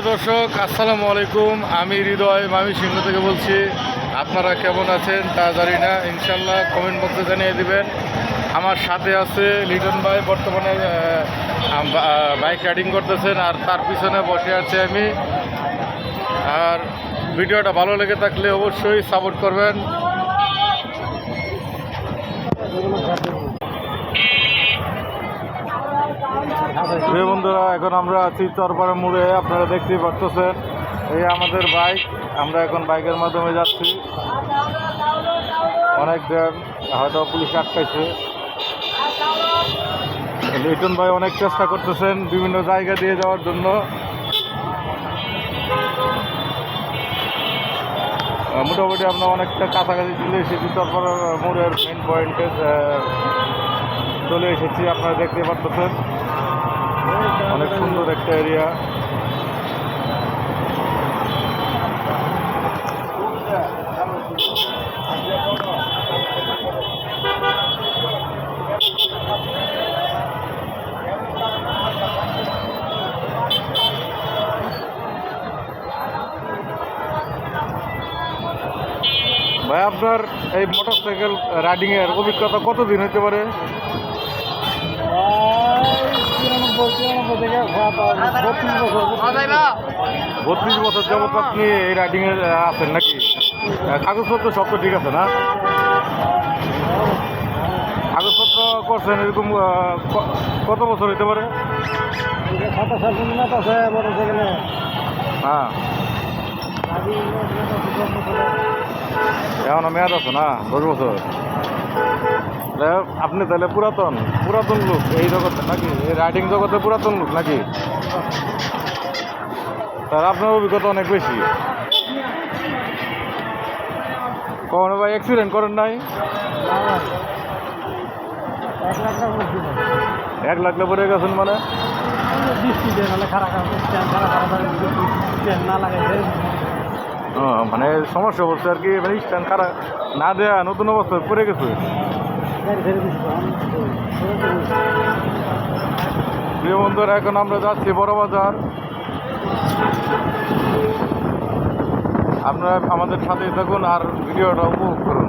দর্শক, আসসালামু আলাইকুম। আমি হৃদয় ময়মনসিংহ থেকে বলছি। আপনারা কেমন আছেন তা জানি না, ইনশাল্লাহ কমেন্ট বক্সে জানিয়ে দিবেন। আমার সাথে আছে লিটন ভাই, বর্তমানে বাইক রাইডিং করতেছেন, আর তার পিছনে বসে আছে আমি। আর ভিডিওটা ভালো লেগে থাকলে অবশ্যই সাপোর্ট করবেন। প্রিয় বন্ধুরা, এখন আমরা আছি চরপাড়া মোড়ে। আপনারা দেখতেই পাচ্ছেন, এই আমাদের বাইক। আমরা এখন বাইকের মাধ্যমে যাচ্ছি। অনেক জ্যাম, হয়তো পুলিশ আটকাইছে। লিটন ভাই অনেক চেষ্টা করতেছেন বিভিন্ন জায়গা দিয়ে যাওয়ার জন্য। মোটামুটি আমরা অনেকটা কাছাকাছি চলে এসেছি, চরপাড়া মোড়ের মেন পয়েন্টে চলে এসেছি। আপনারা দেখতে পাচ্ছেন, অনেক সুন্দর একটা এরিয়া। ভাই, আপনার এই মোটরসাইকেল রাইডিংয়ের অভিজ্ঞতা কতদিন হতে পারে? 32 বছর যাবত আপনি এই রাইডিংয়ে আছেন নাকি? কাগজপত্র সব তো ঠিক আছে না? কাগজপত্র করছেন এরকম কত বছর হতে পারে? হ্যাঁ, এখনো মেয়াদ আছে না? 10 বছর। আপনি তাহলে পুরাতন লোক এই জগতে নাকি? এই রাইডিং জগতে পুরাতন লোক নাকি? তার আপনার অভিজ্ঞতা অনেক বেশি। কখনো ভাই অ্যাক্সিডেন্ট করেন নাই? 1 লাখ পরে গেছেন মানে? মানে সমস্যা বলছে আর কি, মানে স্ট্যান্ড খারাপ না দেয়া নতুন অবস্থা পড়ে গেছে। প্রিয় বন্ধুরা, এখন আমরা যাচ্ছি বড় বাজার। আপনারা আমাদের সাথেই থাকুন আর ভিডিওটা উপভোগ করুন।